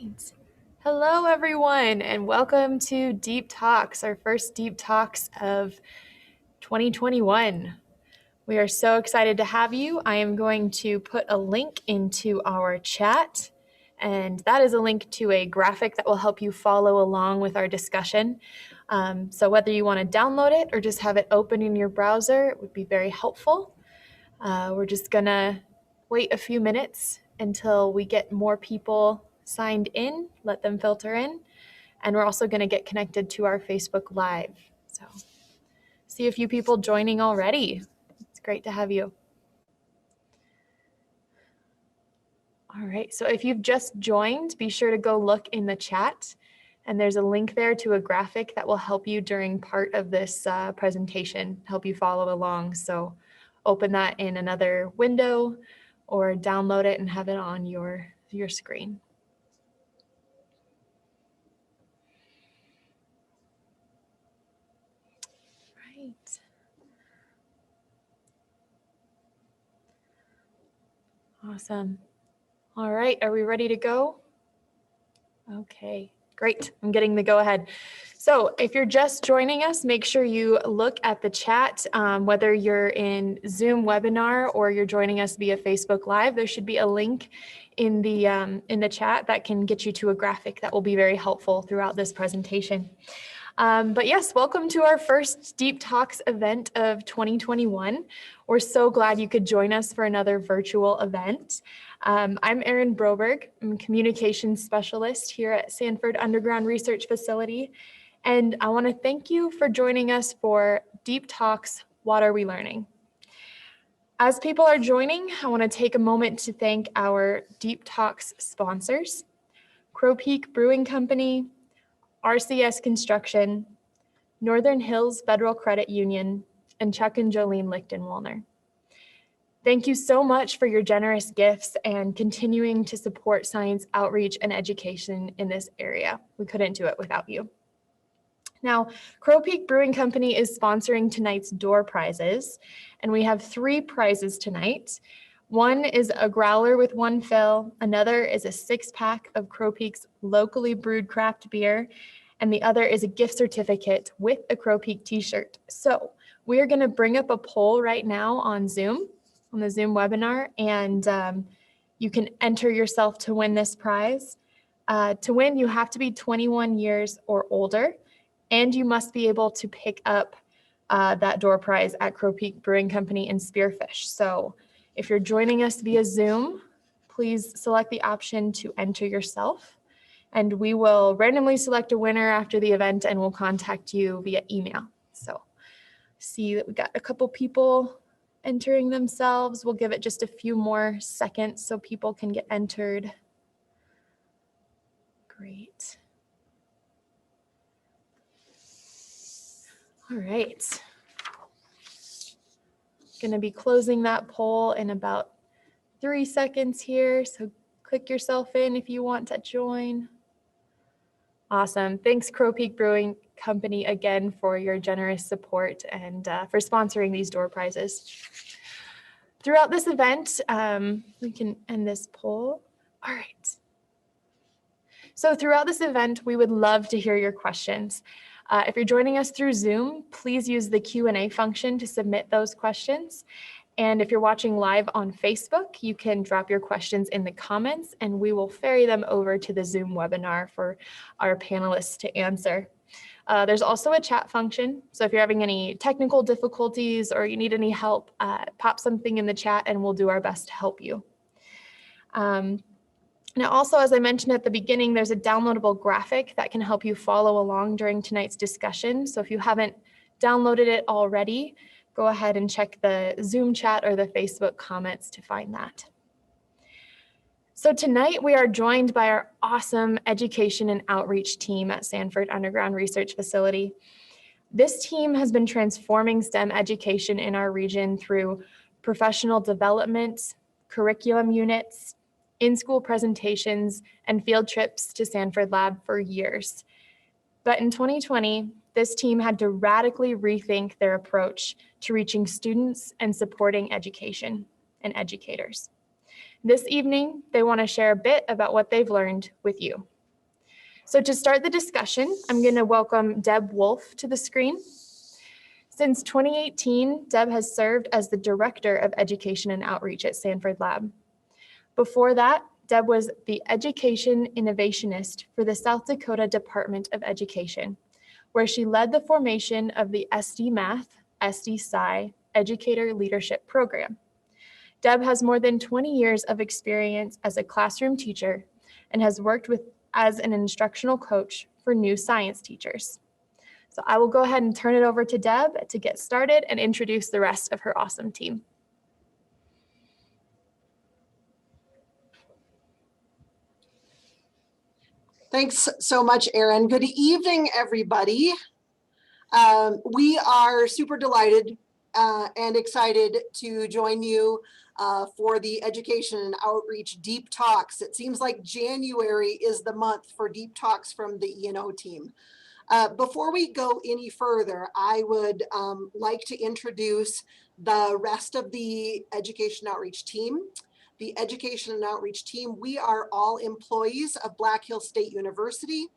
Right. Hello, everyone, and welcome to Deep Talks, our first Deep Talks of 2021. We are so excited to have you. I am going to put a link into our chat, and that is a link to a graphic that will help you follow along with our discussion. So whether you want to download it or just have it open in your browser, it would be very helpful. We're just going to wait a few minutes until we get more people signed in, let them filter in, and we're also going to get connected to our Facebook Live. So see a few people joining already. It's great to have you. All right, so if you've just joined, be sure to go look in the chat, and there's a link there to a graphic that will help you during part of this presentation, help you follow along. So open that in another window or download it and have it on your screen. Right. Awesome. All right, are we ready to go? Okay, great. I'm getting the go ahead. So if you're just joining us, make sure you look at the chat, whether you're in Zoom webinar or you're joining us via Facebook Live. There should be a link in the chat that can get you to a graphic that will be very helpful throughout this presentation. But yes, welcome to our first Deep Talks event of 2021. We're so glad you could join us for another virtual event. I'm Erin Broberg. I'm a communications specialist here at Sanford Underground Research Facility. And I want to thank you for joining us for Deep Talks, What Are We Learning? As people are joining, I want to take a moment to thank our Deep Talks sponsors, Crow Peak Brewing Company, RCS Construction, Northern Hills Federal Credit Union, and Chuck and Jolene Lichten-Wallner. Thank you so much for your generous gifts and continuing to support science outreach and education in this area. We couldn't do it without you. Now, Crow Peak Brewing Company is sponsoring tonight's door prizes, and we have 3 prizes tonight. One is a growler with 1 fill, another is a 6-pack of Crow Peak's locally brewed craft beer, and the other is a gift certificate with a Crow Peak t-shirt. So we are going to bring up a poll right now on Zoom, on the Zoom webinar, and you can enter yourself to win this prize. To win, you have to be 21 years or older, and you must be able to pick up that door prize at Crow Peak Brewing Company in Spearfish. So if you're joining us via Zoom, please select the option to enter yourself, and we will randomly select a winner after the event and we'll contact you via email. So see that we got a couple people entering themselves. We'll give it just a few more seconds so people can get entered. Great. All right. Going to be closing that poll in about 3 seconds here. So click yourself in if you want to join. Awesome. Thanks, Crow Peak Brewing Company, again for your generous support and for sponsoring these door prizes. Throughout this event, we can end this poll. All right. So throughout this event, we would love to hear your questions. If you're joining us through Zoom, please use the Q&A function to submit those questions. And if you're watching live on Facebook, you can drop your questions in the comments and we will ferry them over to the Zoom webinar for our panelists to answer. There's also a chat function. So if you're having any technical difficulties or you need any help, pop something in the chat and we'll do our best to help you. Now also, as I mentioned at the beginning, there's a downloadable graphic that can help you follow along during tonight's discussion. So if you haven't downloaded it already, go ahead and check the Zoom chat or the Facebook comments to find that. So tonight we are joined by our awesome education and outreach team at Sanford Underground Research Facility. This team has been transforming STEM education in our region through professional development, curriculum units, in-school presentations, and field trips to Sanford Lab for years. But in 2020, this team had to radically rethink their approach to reaching students and supporting education and educators. This evening, they want to share a bit about what they've learned with you. So to start the discussion, I'm going to welcome Deb Wolf to the screen. Since 2018, Deb has served as the Director of Education and Outreach at Sanford Lab. Before that, Deb was the Education Innovationist for the South Dakota Department of Education, where she led the formation of the SD Math, SD Sci Educator Leadership Program. Deb has more than 20 years of experience as a classroom teacher and has worked as an instructional coach for new science teachers. So I will go ahead and turn it over to Deb to get started and introduce the rest of her awesome team. Thanks so much, Erin. Good evening, everybody. We are super delighted and excited to join you for the Education and Outreach Deep Talks. It seems like January is the month for Deep Talks from the E&O team. Before we go any further, I would like to introduce the rest of the Education Outreach team. The Education and Outreach team, we are all employees of Black Hills State University,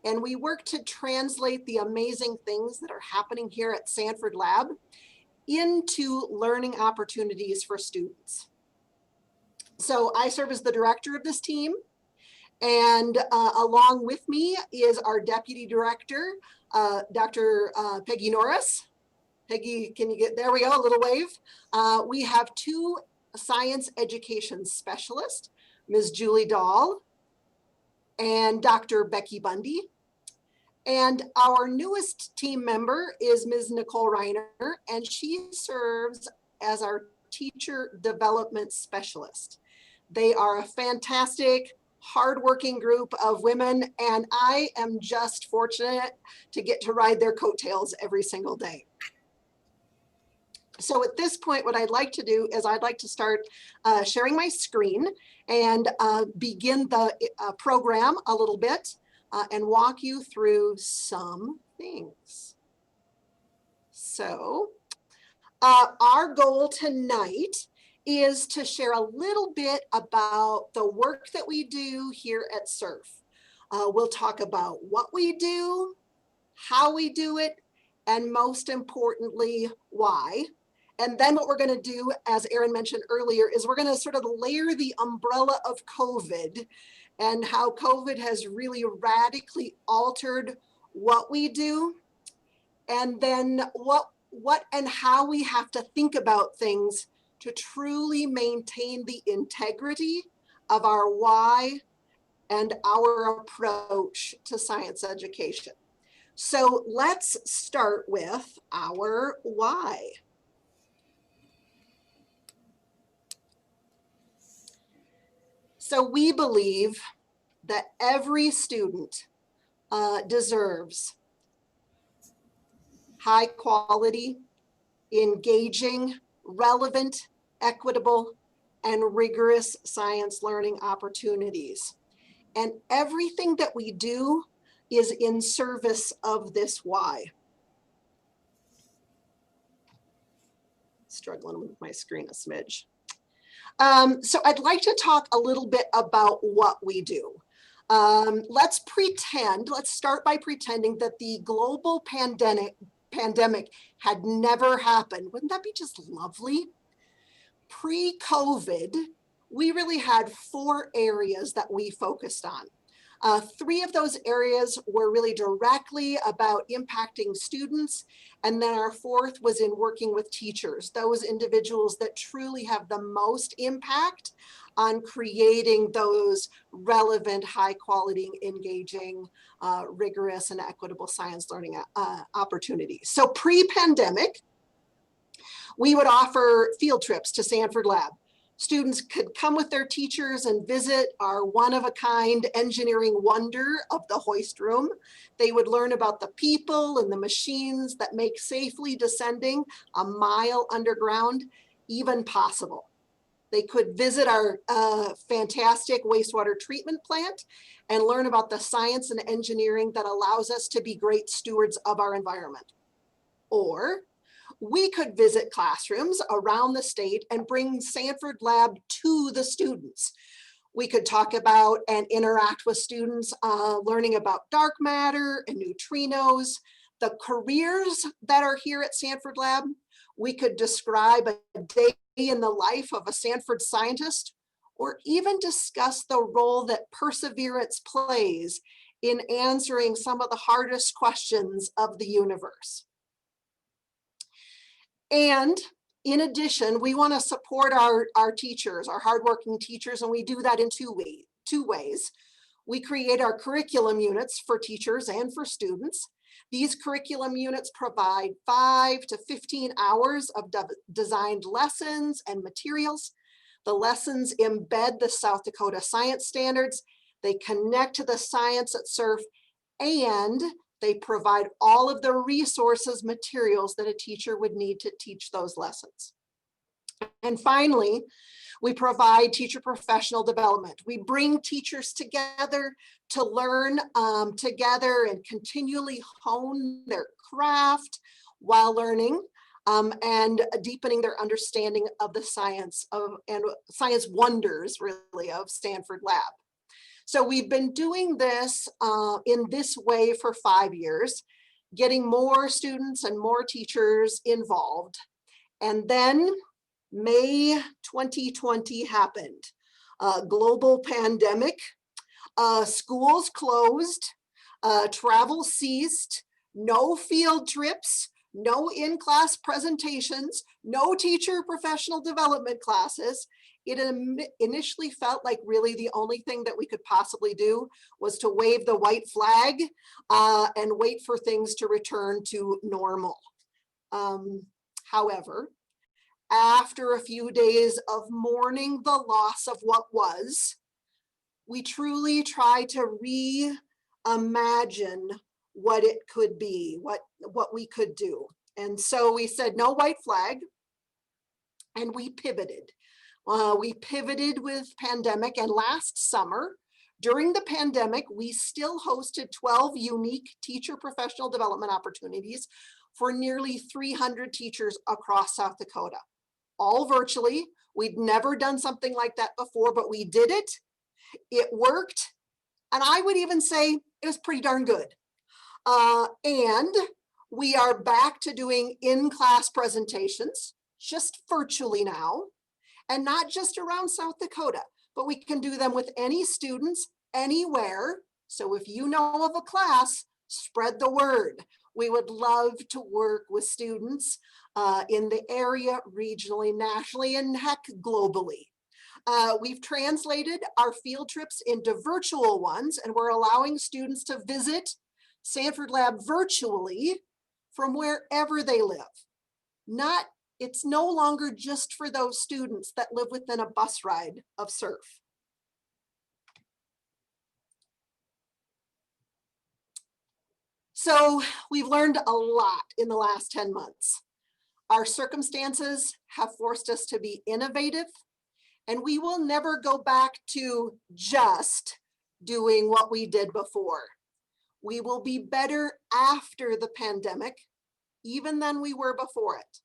and we work to translate the amazing things that are happening here at Sanford Lab into learning opportunities for students. So I serve as the director of this team, and along with me is our deputy director, Dr. Peggy Norris. Peggy, can you get, there we go, a little wave. We have two science education specialists, Ms. Julie Dahl and Dr. Becky Bundy. And our newest team member is Ms. Nicole Reiner, and she serves as our teacher development specialist. They are a fantastic, hardworking group of women, and I am just fortunate to get to ride their coattails every single day. So at this point, what I'd like to do is I'd like to start sharing my screen and begin the program a little bit and walk you through some things. So our goal tonight is to share a little bit about the work that we do here at SURF. We'll talk about what we do, how we do it, and most importantly, why. And then what we're going to do, as Erin mentioned earlier, is we're going to sort of layer the umbrella of COVID and how COVID has really radically altered what we do, and then what and how we have to think about things to truly maintain the integrity of our why and our approach to science education. So let's start with our why. So we believe that every student deserves high quality, engaging, relevant, equitable, and rigorous science learning opportunities. And everything that we do is in service of this why. Struggling with my screen a smidge. So I'd like to talk a little bit about what we do. Let's start by pretending that the global pandemic had never happened. Wouldn't that be just lovely? Pre-COVID, we really had 4 areas that we focused on. 3 of those areas were really directly about impacting students. And then our 4th was in working with teachers, those individuals that truly have the most impact on creating those relevant, high quality, engaging, rigorous and equitable science learning opportunities. So pre-pandemic, we would offer field trips to Sanford Lab. Students could come with their teachers and visit our one-of-a-kind engineering wonder of the hoist room. They would learn about the people and the machines that make safely descending a mile underground even possible. They could visit our fantastic wastewater treatment plant and learn about the science and engineering that allows us to be great stewards of our environment. Or we could visit classrooms around the state and bring Sanford Lab to the students. We could talk about and interact with students learning about dark matter and neutrinos, the careers that are here at Sanford Lab. We could describe a day in the life of a Sanford scientist, or even discuss the role that perseverance plays in answering some of the hardest questions of the universe. And in addition, we want to support our teachers, our hardworking teachers, and we do that in two ways. We create our curriculum units for teachers and for students. These curriculum units provide 5 to 15 hours of designed lessons and materials. The lessons embed the South Dakota science standards. They connect to the science at SURF, and they provide all of the resources, materials that a teacher would need to teach those lessons. And finally, we provide teacher professional development. We bring teachers together to learn together and continually hone their craft while learning and deepening their understanding of the science and science wonders, really, of Sanford Lab. So we've been doing this in this way for 5 years, getting more students and more teachers involved. And then May 2020 happened. Global pandemic, schools closed, travel ceased, no field trips, no in-class presentations, no teacher professional development classes. It initially felt like really the only thing that we could possibly do was to wave the white flag and wait for things to return to normal. However, after a few days of mourning the loss of what was, we truly tried to reimagine what it could be, what we could do. And so we said no white flag, and we pivoted. We pivoted with pandemic, and last summer, during the pandemic, we still hosted 12 unique teacher professional development opportunities for nearly 300 teachers across South Dakota, all virtually. We'd never done something like that before, but we did it. It worked. And I would even say it was pretty darn good. And we are back to doing in-class presentations, just virtually now, and not just around South Dakota, but we can do them with any students anywhere. So if you know of a class, spread the word. We would love to work with students in the area, regionally, nationally, and heck, globally. We've translated our field trips into virtual ones, and we're allowing students to visit Sanford Lab virtually from wherever they live. It's no longer just for those students that live within a bus ride of SURF. So we've learned a lot in the last 10 months. Our circumstances have forced us to be innovative, and we will never go back to just doing what we did before. We will be better after the pandemic, even than we were before it.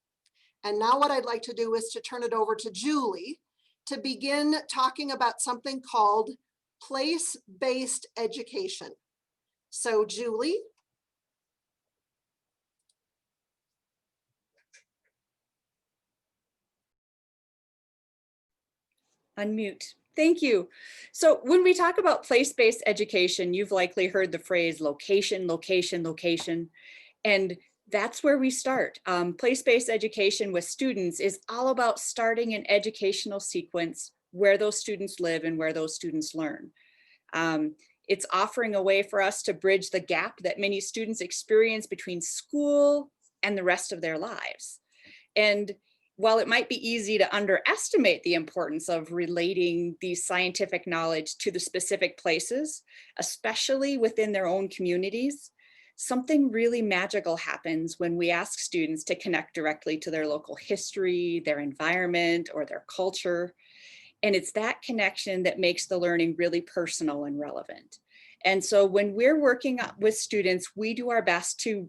And now what I'd like to do is to turn it over to Julie to begin talking about something called place-based education. So Julie. Unmute. Thank you. So when we talk about place-based education, you've likely heard the phrase location, location, location, and that's where we start. Place-based education with students is all about starting an educational sequence where those students live and where those students learn. It's offering a way for us to bridge the gap that many students experience between school and the rest of their lives. And while it might be easy to underestimate the importance of relating the scientific knowledge to the specific places, especially within their own communities, something really magical happens when we ask students to connect directly to their local history, their environment, or their culture. And it's that connection that makes the learning really personal and relevant. And so when we're working with students, we do our best to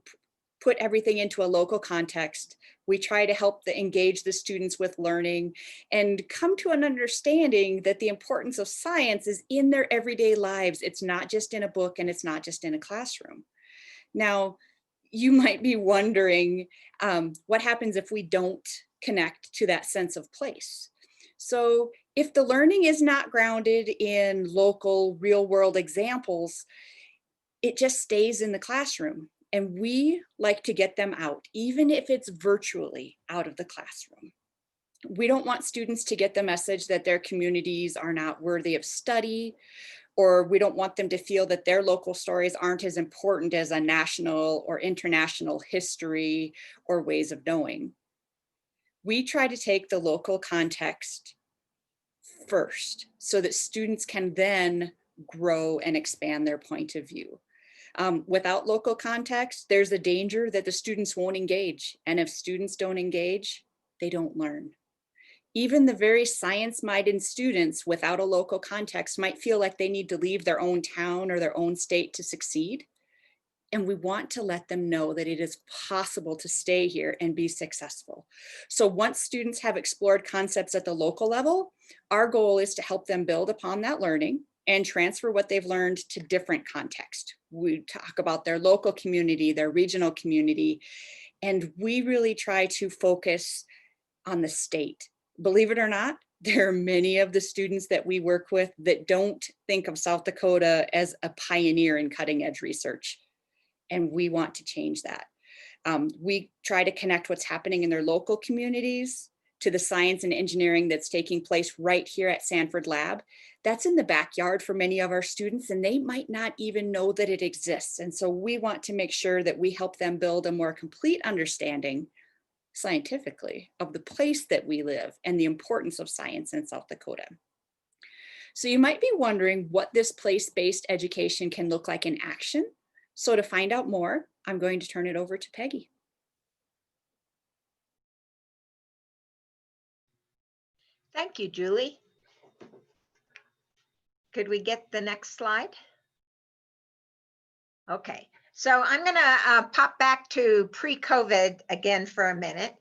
put everything into a local context. We try to help engage the students with learning and come to an understanding that the importance of science is in their everyday lives. It's not just in a book and it's not just in a classroom. Now, you might be wondering what happens if we don't connect to that sense of place. So if the learning is not grounded in local real world examples, it just stays in the classroom. And we like to get them out, even if it's virtually out of the classroom. We don't want students to get the message that their communities are not worthy of study, or we don't want them to feel that their local stories aren't as important as a national or international history or ways of knowing. We try to take the local context first so that students can then grow and expand their point of view. Without local context, there's a danger that the students won't engage. And if students don't engage, they don't learn. Even the very science-minded students without a local context might feel like they need to leave their own town or their own state to succeed. And we want to let them know that it is possible to stay here and be successful. So once students have explored concepts at the local level, our goal is to help them build upon that learning and transfer what they've learned to different contexts. We talk about their local community, their regional community, and we really try to focus on the state. Believe it or not, there are many of the students that we work with that don't think of South Dakota as a pioneer in cutting edge research. And we want to change that. We try to connect what's happening in their local communities to the science and engineering that's taking place right here at Sanford Lab. That's in the backyard for many of our students, and they might not even know that it exists. And so we want to make sure that we help them build a more complete understanding scientifically of the place that we live and the importance of science in South Dakota. So you might be wondering what this place-based education can look like in action. So to find out more, I'm going to turn it over to Peggy. Thank you, Julie. Could we get the next slide? Okay, so I'm going to pop back to pre-COVID again for a minute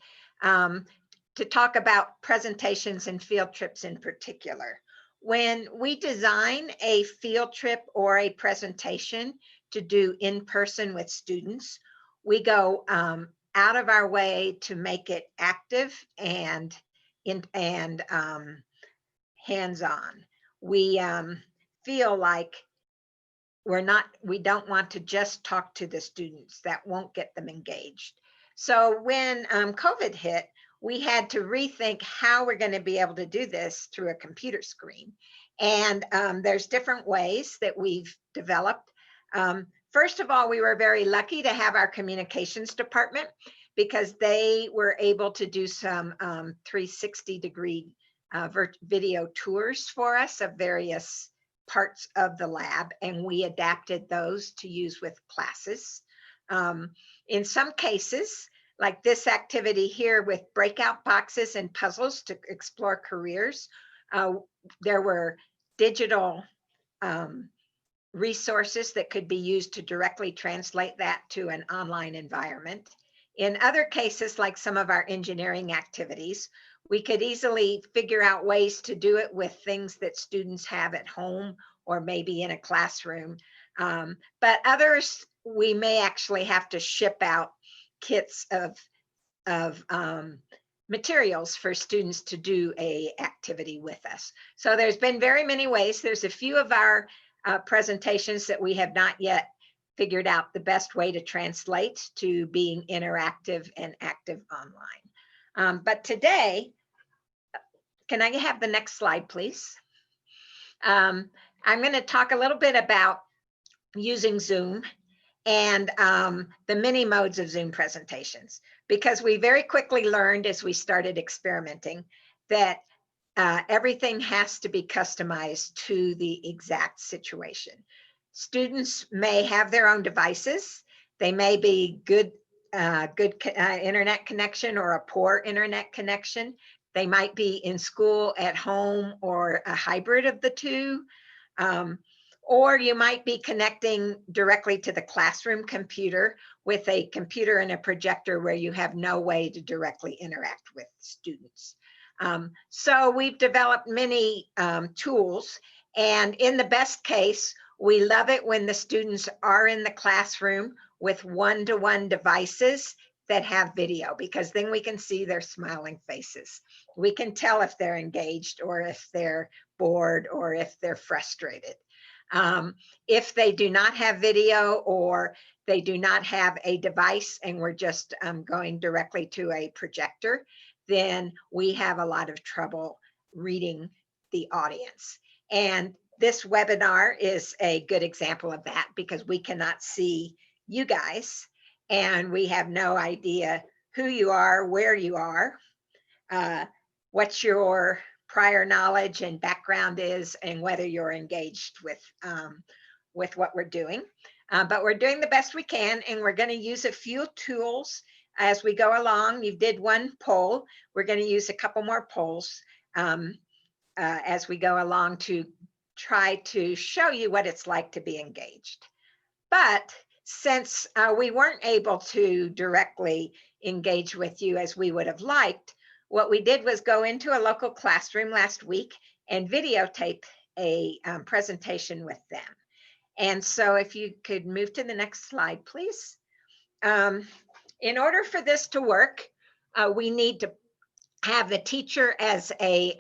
to talk about presentations and field trips in particular. When we design a field trip or a presentation to do in person with students, we go out of our way to make it active and hands-on. We feel like we don't want to just talk to the students. That won't get them engaged. So when COVID hit, we had to rethink how we're going to be able to do this through a computer screen. And there's different ways that we've developed. First of all, we were very lucky to have our communications department because they were able to do some 360-degree video tours for us of various parts of the lab, and we adapted those to use with classes. In some cases, like this activity here with breakout boxes and puzzles to explore careers, there were digital resources that could be used to directly translate that to an online environment. In other cases, like some of our engineering activities, we could easily figure out ways to do it with things that students have at home or maybe in a classroom. But others, we may actually have to ship out kits of materials for students to do a activity with us. So there's been very many ways. There's a few of our presentations that we have not yet figured out the best way to translate to being interactive and active online. But today, can I have the next slide, please? I'm going to talk a little bit about using Zoom and the many modes of Zoom presentations, because we very quickly learned as we started experimenting that everything has to be customized to the exact situation. Students may have their own devices. They may be good internet connection or a poor internet connection. They might be in school, at home, or a hybrid of the two. Or you might be connecting directly to the classroom computer with a computer and a projector where you have no way to directly interact with students. So we've developed many tools, and in the best case, we love it when the students are in the classroom with one-to-one devices that have video, because then we can see their smiling faces. We can tell if they're engaged or if they're bored or if they're frustrated. If they do not have video or they do not have a device and we're just going directly to a projector, then we have a lot of trouble reading the audience. And this webinar is a good example of that, because we cannot see you guys and we have no idea who you are, where you are, what your prior knowledge and background is, and whether you're engaged with what we're doing. But we're doing the best we can, and we're going to use a few tools as we go along. You did one poll. We're going to use a couple more polls as we go along to try to show you what it's like to be engaged. But since we weren't able to directly engage with you as we would have liked, what we did was go into a local classroom last week and videotape a presentation with them. And so if you could move to the next slide, please. In order for this to work, we need to have the teacher as a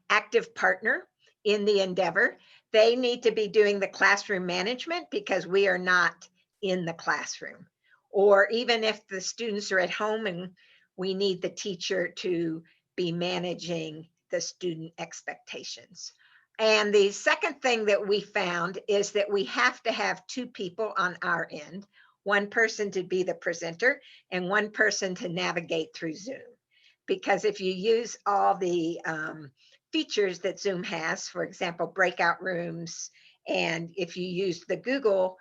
active partner in the endeavor. They need to be doing the classroom management because we are not in the classroom. Or even if the students are at home and we need the teacher to be managing the student expectations. And the second thing that we found is that we have to have two people on our end, one person to be the presenter and one person to navigate through Zoom. Because if you use all the features that Zoom has, for example, breakout rooms, and if you use the Google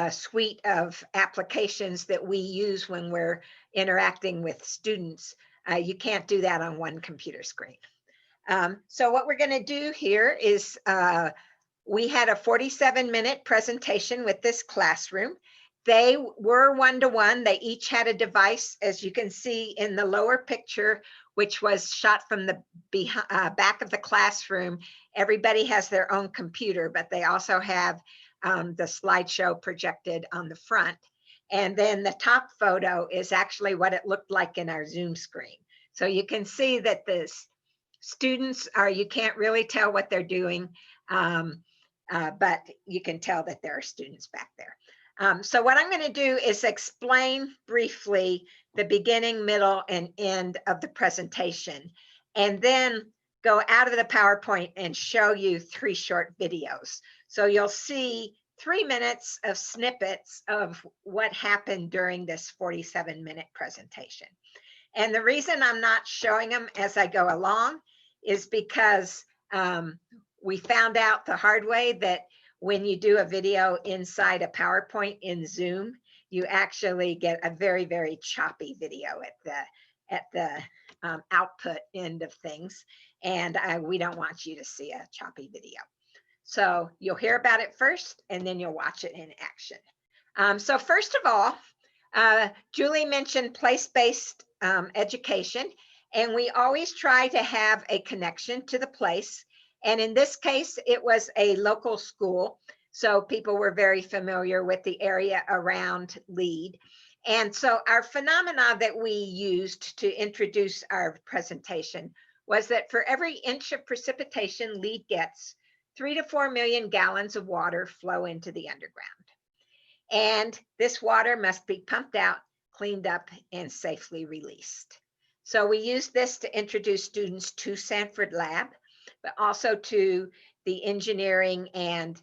suite of applications that we use when we're interacting with students, you can't do that on one computer screen. So what we're going to do here is we had a 47-minute presentation with this classroom. They were one-to-one. They each had a device, as you can see in the lower picture, which was shot from the back of the classroom. Everybody has their own computer, but they also have the slideshow projected on the front. And then the top photo is actually what it looked like in our Zoom screen. So you can see that the students are, you can't really tell what they're doing, but you can tell that there are students back there. So what I'm going to do is explain briefly the beginning, middle, and end of the presentation, and then go out of the PowerPoint and show you 3 short videos. So you'll see 3 minutes of snippets of what happened during this 47-minute presentation. And the reason I'm not showing them as I go along is because we found out the hard way that when you do a video inside a PowerPoint in Zoom, you actually get a very, very choppy video at the output end of things. And we don't want you to see a choppy video. So you'll hear about it first, and then you'll watch it in action. So first of all, Julie mentioned place-based education, and we always try to have a connection to the place. And in this case, it was a local school, so people were very familiar with the area around Lead. And so our phenomena that we used to introduce our presentation was that for every inch of precipitation Lead gets, 3 to 4 million gallons of water flow into the underground. And this water must be pumped out, cleaned up, and safely released. So we used this to introduce students to Sanford Lab, but also to the engineering and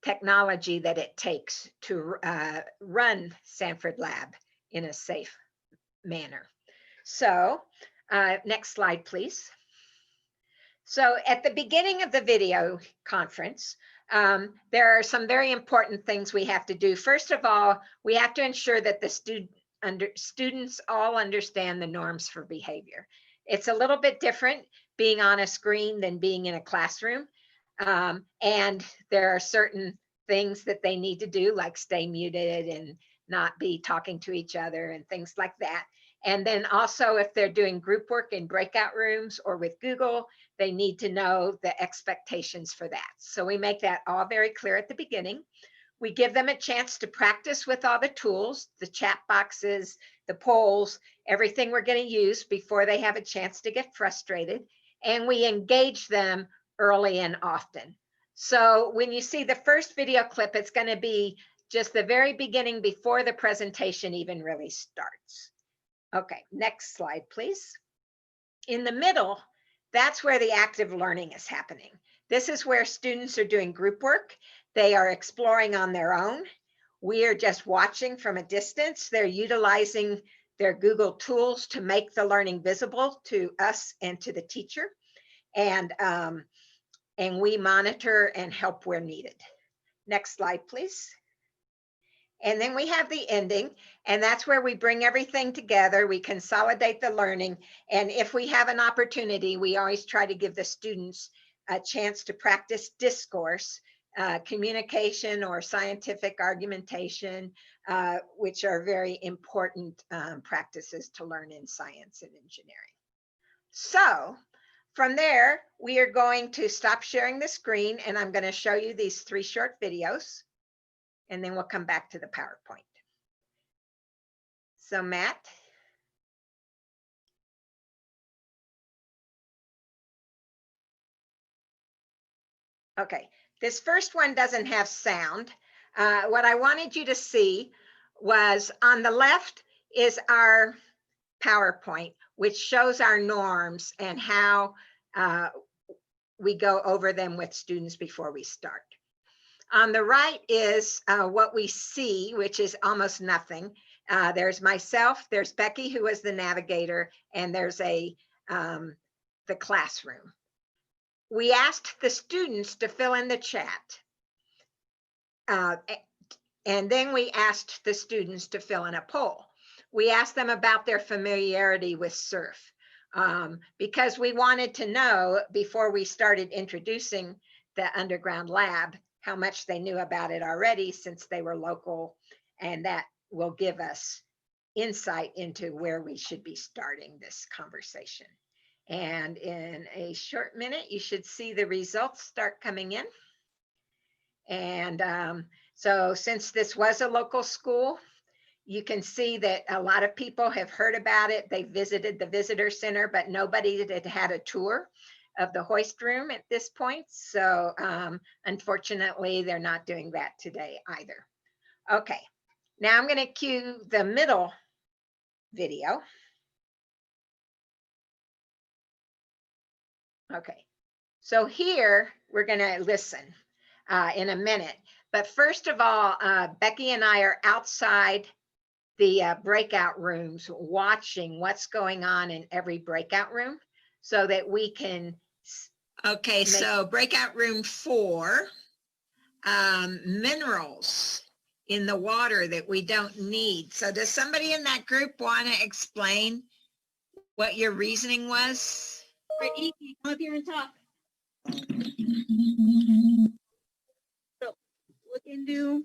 technology that it takes to run Sanford Lab in a safe manner. So next slide, please. So at the beginning of the video conference, there are some very important things we have to do. First of all, we have to ensure that the students all understand the norms for behavior. It's a little bit different being on a screen than being in a classroom. And there are certain things that they need to do, like stay muted and not be talking to each other and things like that. And then also if they're doing group work in breakout rooms or with Google, they need to know the expectations for that. So we make that all very clear at the beginning. We give them a chance to practice with all the tools, the chat boxes, the polls, everything we're going to use before they have a chance to get frustrated. And we engage them early and often. So when you see the first video clip, it's going to be just the very beginning before the presentation even really starts. Okay, next slide, please. In the middle, that's where the active learning is happening. This is where students are doing group work. They are exploring on their own. We are just watching from a distance. They're utilizing their Google tools to make the learning visible to us and to the teacher. And we monitor and help where needed. Next slide, please. And then we have the ending, and that's where we bring everything together. We consolidate the learning. And if we have an opportunity, we always try to give the students a chance to practice discourse, communication or scientific argumentation, which are very important practices to learn in science and engineering. So from there, we are going to stop sharing the screen, and I'm going to show you these 3 short videos. And then we'll come back to the PowerPoint. So Matt. Okay, this first one doesn't have sound. What I wanted you to see was on the left is our PowerPoint, which shows our norms and how we go over them with students before we start. On the right is what we see, which is almost nothing. There's myself, there's Becky, who was the navigator, and there's the classroom. We asked the students to fill in the chat. And then we asked the students to fill in a poll. We asked them about their familiarity with surf because we wanted to know before we started introducing the underground lab how much they knew about it already since they were local, and that will give us insight into where we should be starting this conversation. And in a short minute, you should see the results start coming in. And so since this was a local school, you can see that a lot of people have heard about it. They visited the visitor center, but nobody had a tour of the hoist room at this point. So unfortunately, they're not doing that today either. Okay, now I'm going to cue the middle video. Okay, so here we're going to listen in a minute. But first of all, Becky and I are outside the breakout rooms watching what's going on in every breakout room so that we can. Okay, so breakout room 4, minerals in the water that we don't need. So does somebody in that group want to explain what your reasoning was? Right, Edie, come up here and talk. So look into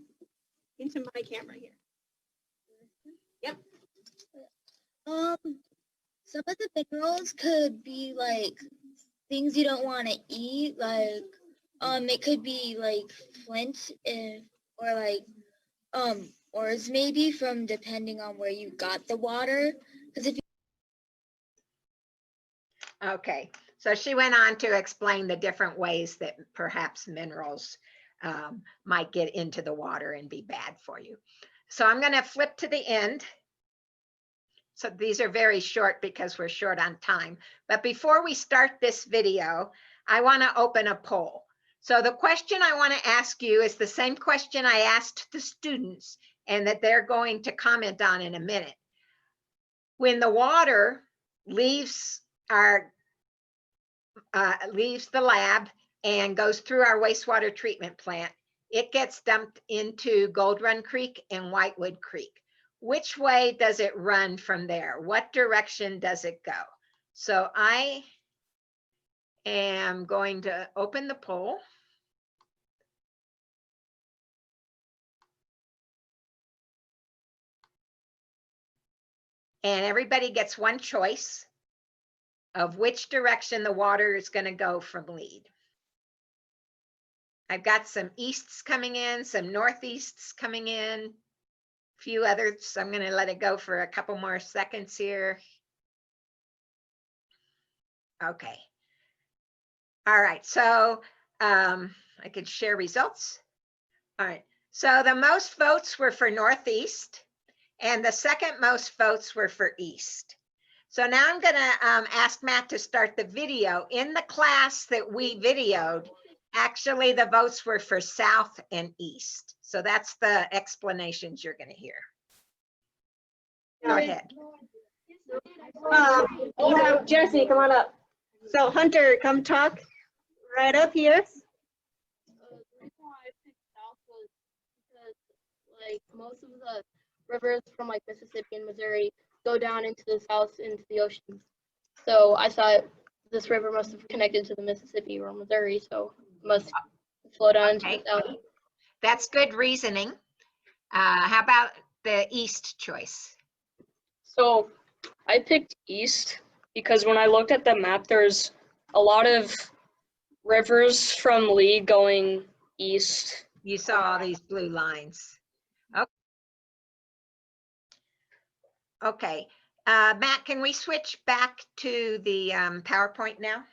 my camera here. Yep. Some of the minerals could be like things you don't want to eat, like it could be like flint or like ores maybe from depending on where you got the water. Because if you Okay, so she went on to explain the different ways that perhaps minerals might get into the water and be bad for you. So I'm going to flip to the end. So these are very short because we're short on time. But before we start this video, I want to open a poll. So the question I want to ask you is the same question I asked the students and that they're going to comment on in a minute. When the water leaves leaves the lab and goes through our wastewater treatment plant, it gets dumped into Gold Run Creek and Whitewood Creek. Which way does it run from there? What direction does it go? So I am going to open the poll. And everybody gets one choice of which direction the water is going to go from lead. I've got some easts coming in, some northeasts coming in, a few others. I'm going to let it go for a couple more seconds here. Okay. All right, so I could share results. All right, so the most votes were for northeast, and the second most votes were for east. So now I'm going to ask Matt to start the video. In the class that we videoed, actually the votes were for south and east. So that's the explanations you're going to hear. Go ahead. Yeah, Jesse, come on up. So Hunter, come talk right up here. The reason why I picked south was because like most of the rivers from like Mississippi and Missouri go down into the south into the oceans. So I thought this river must have connected to the Mississippi or Missouri, so it must flow down into Okay. the south. That's good reasoning. How about the east choice? So I picked east because when I looked at the map, there's a lot of rivers from Lee going east. You saw all these blue lines. Okay. Matt, can we switch back to the PowerPoint now?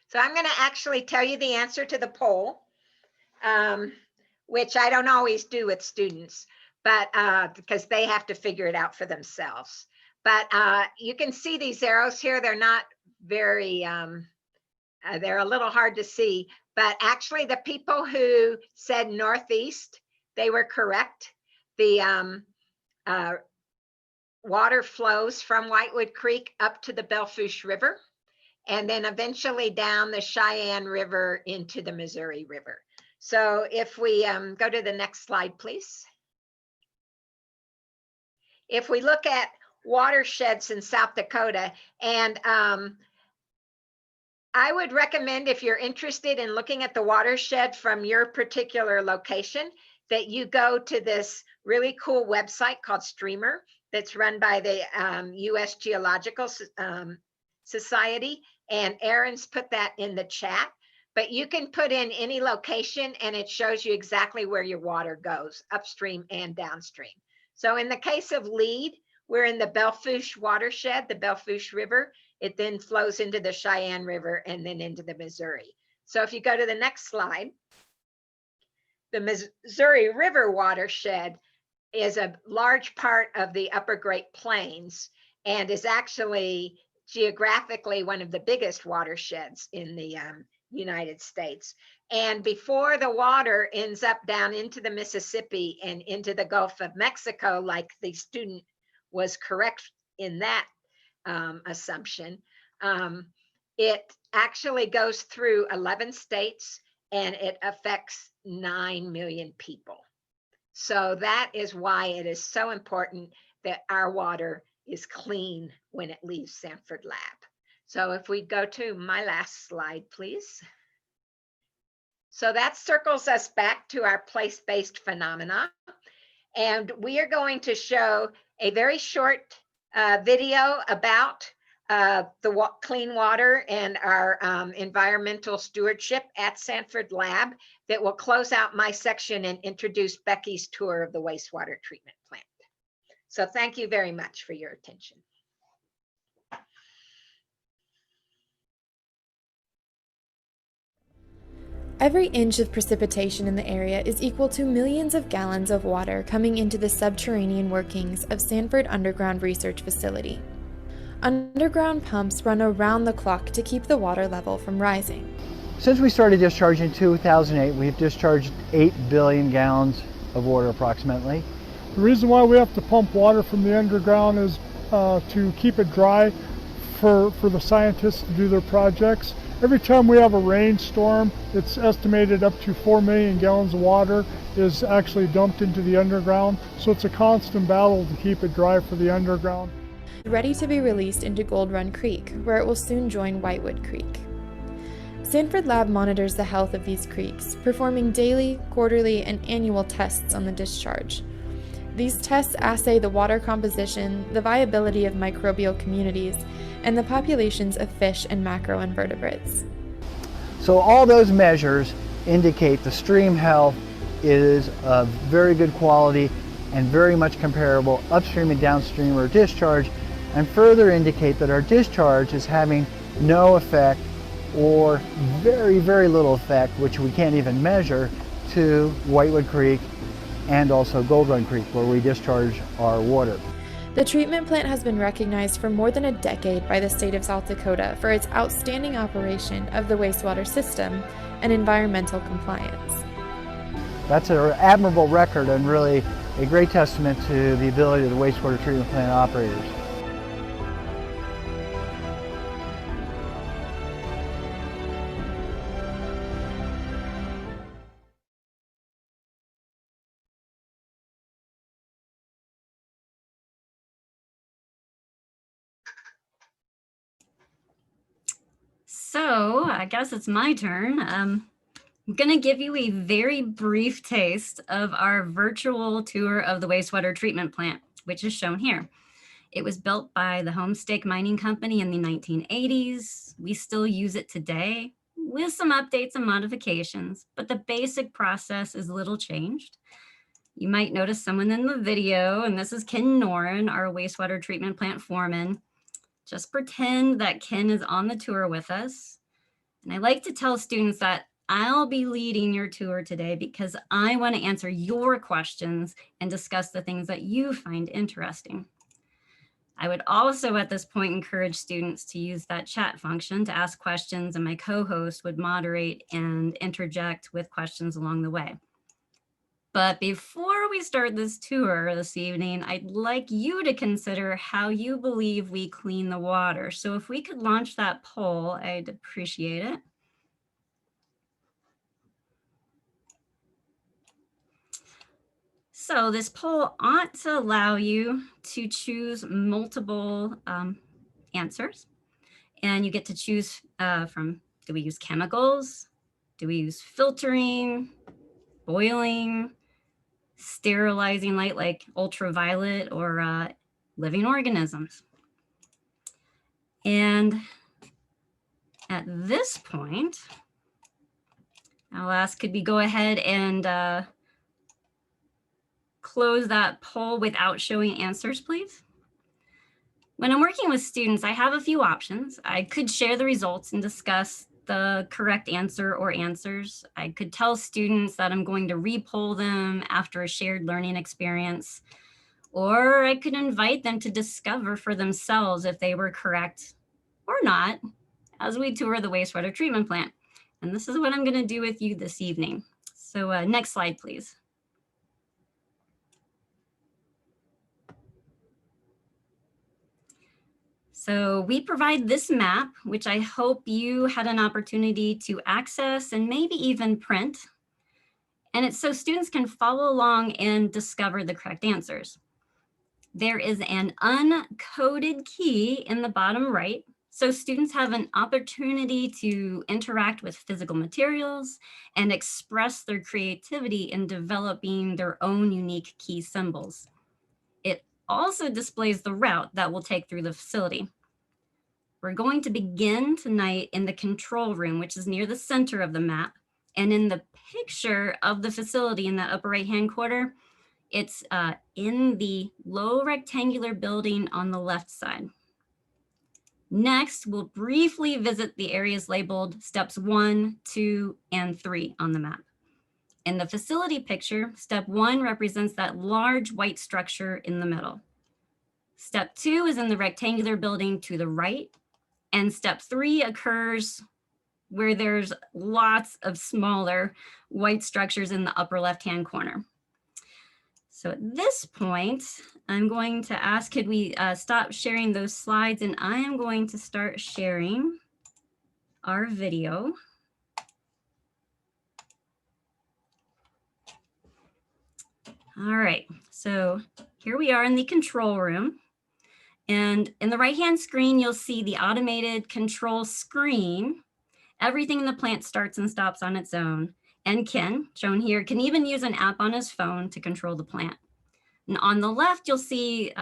So I'm going to actually tell you the answer to the poll, which I don't always do with students, but because they have to figure it out for themselves. But you can see these arrows here. They're not very, they're a little hard to see, but actually the people who said northeast, they were correct. The water flows from Whitewood Creek up to the Belfouche River, and then eventually down the Cheyenne River into the Missouri River. So if we go to the next slide, please. If we look at watersheds in South Dakota, and I would recommend, if you're interested in looking at the watershed from your particular location, that you go to this really cool website called Streamer that's run by the U.S. Geological Society, and Aaron's put that in the chat. But you can put in any location and it shows you exactly where your water goes, upstream and downstream. So in the case of Lead, we're in the Belfouche watershed, the Belfouche River. It then flows into the Cheyenne River and then into the Missouri. So if you go to the next slide, the Missouri River watershed is a large part of the Upper Great Plains and is actually geographically one of the biggest watersheds in the United States. And before the water ends up down into the Mississippi and into the Gulf of Mexico, like the student was correct in that assumption, it actually goes through 11 states and it affects 9 million people. So that is why it is so important that our water is clean when it leaves Sanford Lab. So if we go to my last slide, please. So that circles us back to our place-based phenomena. And we are going to show a very short video about the clean water and our environmental stewardship at Sanford Lab that will close out my section and introduce Becky's tour of the wastewater treatment plant. So thank you very much for your attention. Every inch of precipitation in the area is equal to millions of gallons of water coming into the subterranean workings of Sanford Underground Research Facility. Underground pumps run around the clock to keep the water level from rising. Since we started discharging in 2008, we've discharged 8 billion gallons of water approximately. The reason why we have to pump water from the underground is to keep it dry for the scientists to do their projects. Every time we have a rainstorm, it's estimated up to 4 million gallons of water is actually dumped into the underground. So it's a constant battle to keep it dry for the underground. ready to be released into Gold Run Creek, where it will soon join Whitewood Creek. Sanford Lab monitors the health of these creeks, performing daily, quarterly, and annual tests on the discharge. These tests assay the water composition, the viability of microbial communities, and the populations of fish and macroinvertebrates. So all those measures indicate the stream health is of very good quality and very much comparable upstream and downstream or discharge, and further indicate that our discharge is having no effect or very, very little effect, which we can't even measure, to Whitewood Creek and also Gold Run Creek, where we discharge our water. The treatment plant has been recognized for more than a decade by the state of South Dakota for its outstanding operation of the wastewater system and environmental compliance. That's an admirable record and really a great testament to the ability of the wastewater treatment plant operators. So I guess it's my turn. I'm going to give you a very brief taste of our virtual tour of the wastewater treatment plant, which is shown here. It was built by the Homestake Mining Company in the 1980s. We still use it today with some updates and modifications, but the basic process is little changed. You might notice someone in the video, and this is Ken Noren, our wastewater treatment plant foreman. Just pretend that Ken is on the tour with us. And I like to tell students that I'll be leading your tour today because I want to answer your questions and discuss the things that you find interesting. I would also at this point encourage students to use that chat function to ask questions, and my co-host would moderate and interject with questions along the way. But before we start this tour this evening, I'd like you to consider how you believe we clean the water. So if we could launch that poll, I'd appreciate it. So this poll ought to allow you to choose multiple answers. And you get to choose from, do we use chemicals? Do we use filtering, boiling, sterilizing light like ultraviolet, or living organisms? And at this point, I'll ask, could we go ahead and close that poll without showing answers, please? When I'm working with students, I have a few options. I could share the results and discuss the correct answer or answers. I could tell students that I'm going to re-poll them after a shared learning experience, or I could invite them to discover for themselves if they were correct or not as we tour the wastewater treatment plant. And this is what I'm going to do with you this evening. So next slide, please. So we provide this map, which I hope you had an opportunity to access and maybe even print. And it's so students can follow along and discover the correct answers. There is an uncoded key in the bottom right, so students have an opportunity to interact with physical materials and express their creativity in developing their own unique key symbols. It also displays the route that we'll take through the facility. We're going to begin tonight in the control room, which is near the center of the map. And in the picture of the facility in the upper right-hand corner, it's in the low rectangular building on the left side. Next, we'll briefly visit the areas labeled steps 1, 2, and 3 on the map. In the facility picture, step 1 represents that large white structure in the middle. Step 2 is in the rectangular building to the right. And step 3 occurs where there's lots of smaller white structures in the upper left-hand corner. So at this point, I'm going to ask, could we stop sharing those slides? And I am going to start sharing our video. All right, so here we are in the control room. And in the right-hand screen, you'll see the automated control screen. Everything in the plant starts and stops on its own. And Ken, shown here, can even use an app on his phone to control the plant. And on the left, you'll see,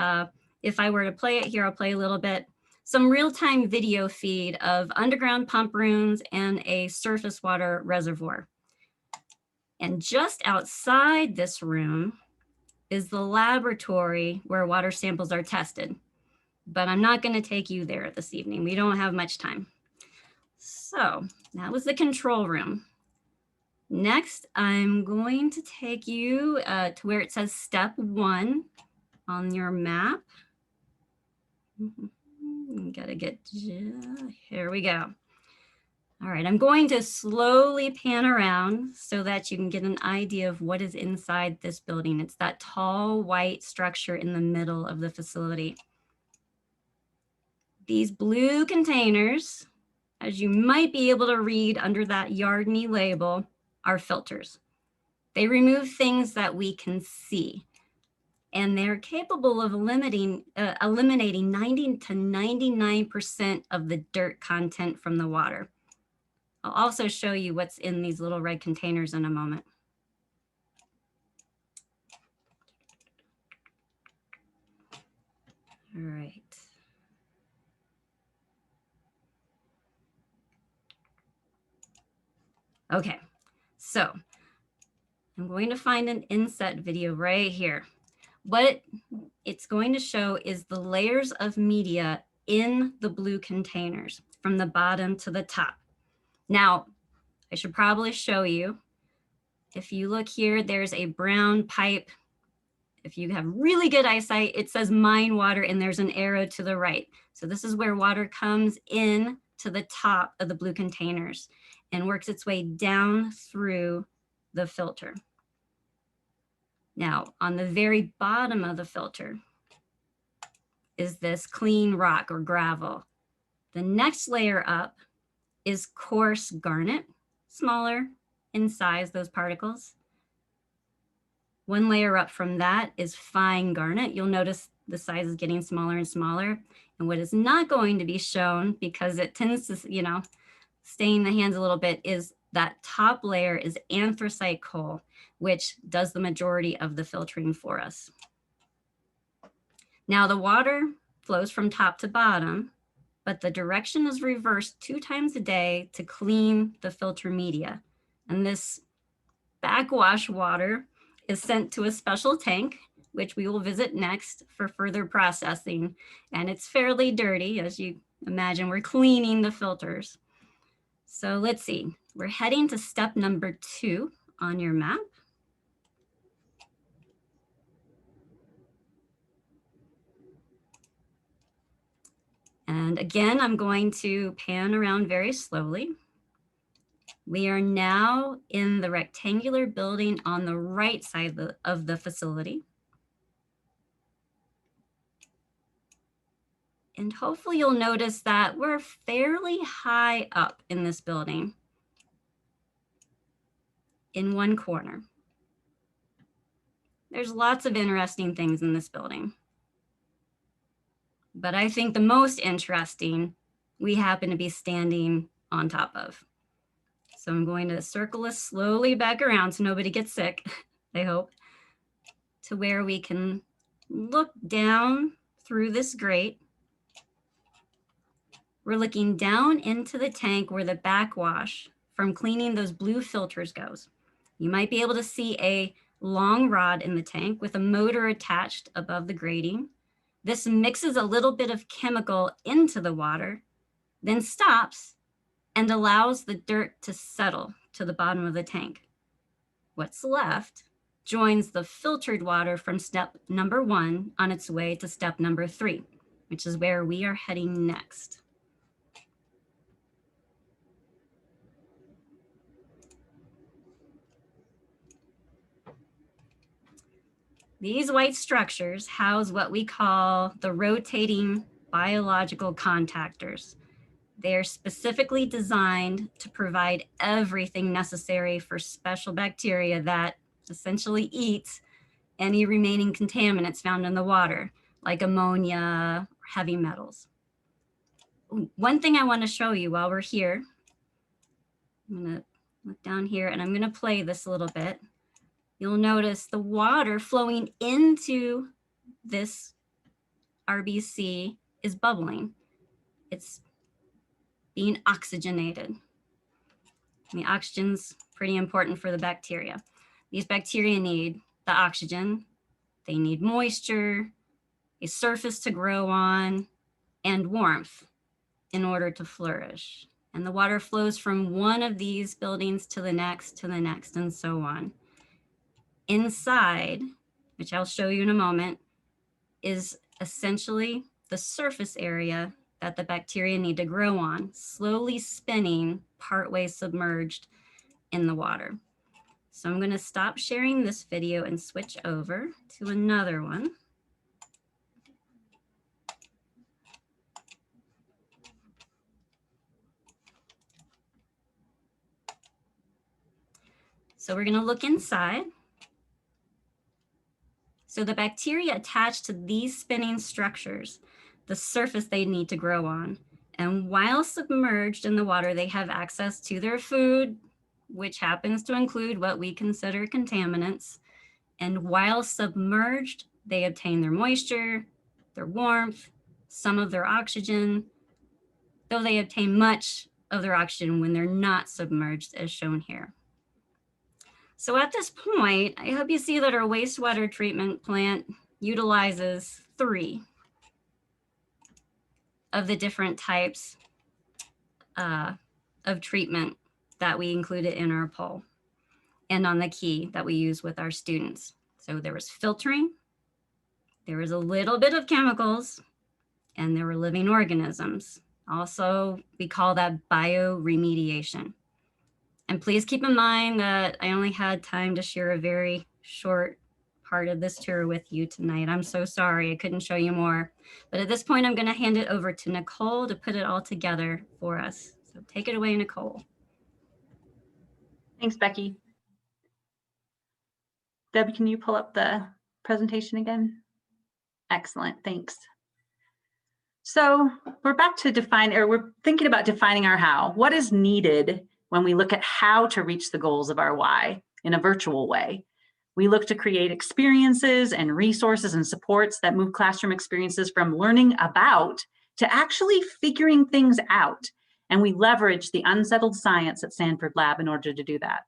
if I were to play it here, I'll play a little bit, some real-time video feed of underground pump rooms and a surface water reservoir. And just outside this room is the laboratory where water samples are tested. But I'm not going to take you there this evening. We don't have much time. So that was the control room. Next, I'm going to take you to where it says step 1 on your map. Gotta get, here we go. All right, I'm going to slowly pan around so that you can get an idea of what is inside this building. It's that tall white structure in the middle of the facility. These blue containers, as you might be able to read under that Yardney label, are filters. They remove things that we can see, and they're capable of eliminating 90 to 99% of the dirt content from the water. I'll also show you what's in these little red containers in a moment. All right. Okay, so I'm going to find an inset video right here. What it's going to show is the layers of media in the blue containers from the bottom to the top. Now, I should probably show you, if you look here, there's a brown pipe. If you have really good eyesight, it says mine water and there's an arrow to the right. So this is where water comes in to the top of the blue containers and works its way down through the filter. Now, on the very bottom of the filter is this clean rock or gravel. The next layer up is coarse garnet, smaller in size, those particles. One layer up from that is fine garnet. You'll notice the size is getting smaller and smaller. And what is not going to be shown, because it tends to, stain the hands a little bit, is that top layer is anthracite coal, which does the majority of the filtering for us. Now the water flows from top to bottom, but the direction is reversed 2 times a day to clean the filter media. And this backwash water is sent to a special tank, which we will visit next for further processing. And it's fairly dirty, as you imagine, we're cleaning the filters. So let's see, we're heading to step number 2 on your map. And again, I'm going to pan around very slowly. We are now in the rectangular building on the right side of the facility. And hopefully you'll notice that we're fairly high up in this building in one corner. There's lots of interesting things in this building. But I think the most interesting we happen to be standing on top of. So I'm going to circle us slowly back around so nobody gets sick, I hope, to where we can look down through this grate. We're looking down into the tank where the backwash from cleaning those blue filters goes. You might be able to see a long rod in the tank with a motor attached above the grating. This mixes a little bit of chemical into the water, then stops and allows the dirt to settle to the bottom of the tank. What's left joins the filtered water from step number 1 on its way to step number 3, which is where we are heading next. These white structures house what we call the rotating biological contactors. They're specifically designed to provide everything necessary for special bacteria that essentially eats any remaining contaminants found in the water, like ammonia, heavy metals. One thing I want to show you while we're here, I'm going to look down here and I'm going to play this a little bit. You'll notice the water flowing into this RBC is bubbling. It's being oxygenated. And the oxygen's pretty important for the bacteria. These bacteria need the oxygen, they need moisture, a surface to grow on, and warmth in order to flourish. And the water flows from one of these buildings to the next, and so on. Inside, which I'll show you in a moment, is essentially the surface area that the bacteria need to grow on, slowly spinning partway submerged in the water. So I'm going to stop sharing this video and switch over to another one. So we're going to look inside. So the bacteria attached to these spinning structures, the surface they need to grow on. And while submerged in the water, they have access to their food, which happens to include what we consider contaminants. And while submerged, they obtain their moisture, their warmth, some of their oxygen, though they obtain much of their oxygen when they're not submerged, as shown here. So at this point, I hope you see that our wastewater treatment plant utilizes 3 of the different types of treatment that we included in our poll and on the key that we use with our students. So there was filtering, there was a little bit of chemicals, and there were living organisms. Also, we call that bioremediation. And please keep in mind that I only had time to share a very short part of this tour with you tonight. I'm so sorry I couldn't show you more. But at this point, I'm going to hand it over to Nicole to put it all together for us. So take it away, Nicole. Thanks, Becky. Deb, can you pull up the presentation again? Excellent, thanks. So we're back to we're thinking about defining our how. What is needed when we look at how to reach the goals of our why in a virtual way? We look to create experiences and resources and supports that move classroom experiences from learning about to actually figuring things out. And we leverage the unsettled science at Sanford Lab in order to do that.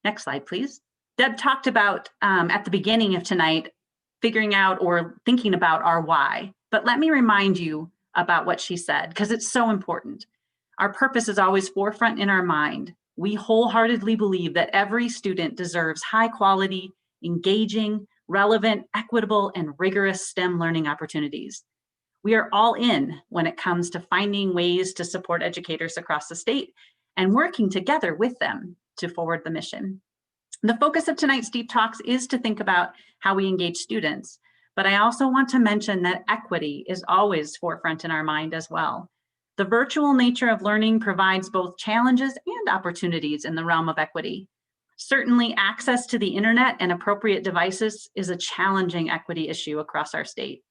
Next slide, please. Deb talked about at the beginning of tonight, figuring out or thinking about our why. But let me remind you about what she said, because it's so important. Our purpose is always forefront in our mind. We wholeheartedly believe that every student deserves high quality, engaging, relevant, equitable, and rigorous STEM learning opportunities. We are all in when it comes to finding ways to support educators across the state and working together with them to forward the mission. The focus of tonight's Deep Talks is to think about how we engage students, but I also want to mention that equity is always forefront in our mind as well. The virtual nature of learning provides both challenges and opportunities in the realm of equity. Certainly, access to the internet and appropriate devices is a challenging equity issue across our state.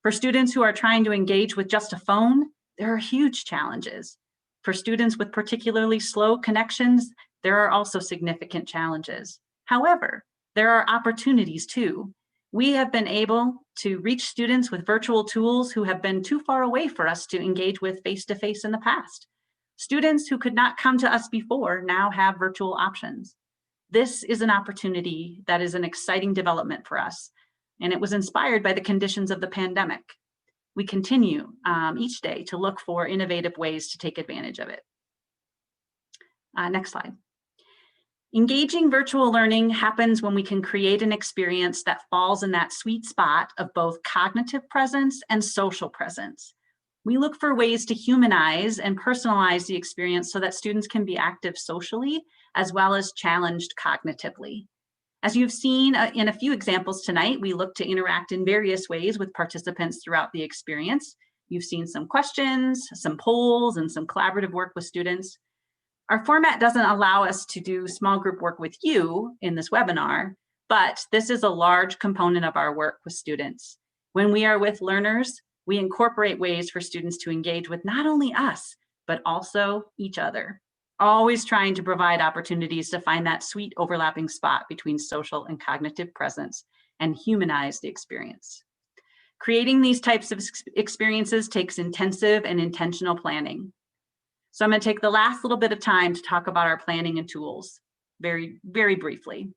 For students who are trying to engage with just a phone, there are huge challenges. For students with particularly slow connections, there are also significant challenges. However, there are opportunities too. We have been able to reach students with virtual tools who have been too far away for us to engage with face-to-face in the past. Students who could not come to us before now have virtual options. This is an opportunity that is an exciting development for us, and it was inspired by the conditions of the pandemic. We continue each day to look for innovative ways to take advantage of it. Next slide. Engaging virtual learning happens when we can create an experience that falls in that sweet spot of both cognitive presence and social presence. We look for ways to humanize and personalize the experience so that students can be active socially as well as challenged cognitively. As you've seen in a few examples tonight, we look to interact in various ways with participants throughout the experience. You've seen some questions, some polls, and some collaborative work with students. Our format doesn't allow us to do small group work with you in this webinar, but this is a large component of our work with students. When we are with learners, We incorporate ways for students to engage with not only us, but also each other, always trying to provide opportunities to find that sweet overlapping spot between social and cognitive presence and humanize the experience. Creating these types of experiences takes intensive and intentional planning. So I'm going to take the last little bit of time to talk about our planning and tools very, very briefly.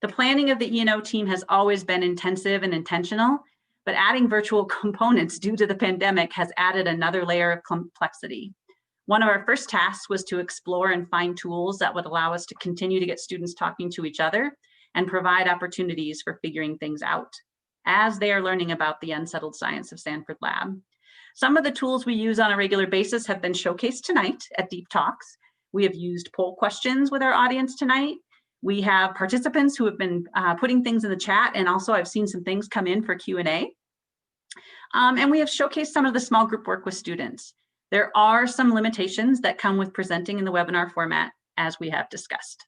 The planning of the E&O team has always been intensive and intentional, but adding virtual components due to the pandemic has added another layer of complexity. One of our first tasks was to explore and find tools that would allow us to continue to get students talking to each other and provide opportunities for figuring things out as they are learning about the unsettled science of Sanford Lab. Some of the tools we use on a regular basis have been showcased tonight at Deep Talks. We have used poll questions with our audience tonight. We have participants who have been putting things in the chat, and also I've seen some things come in for Q&A. And we have showcased some of the small group work with students. There are some limitations that come with presenting in the webinar format, as we have discussed.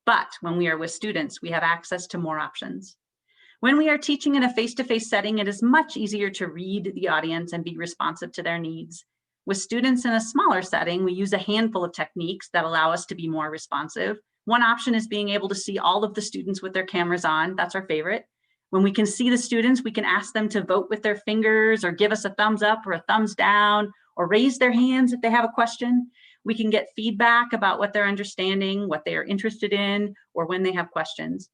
But when we are with students, we have access to more options. When we are teaching in a face-to-face setting, it is much easier to read the audience and be responsive to their needs. With students in a smaller setting, we use a handful of techniques that allow us to be more responsive. One option is being able to see all of the students with their cameras on. That's our favorite. When we can see the students, we can ask them to vote with their fingers or give us a thumbs up or a thumbs down or raise their hands if they have a question. We can get feedback about what they're understanding, what they are interested in, or when they have questions.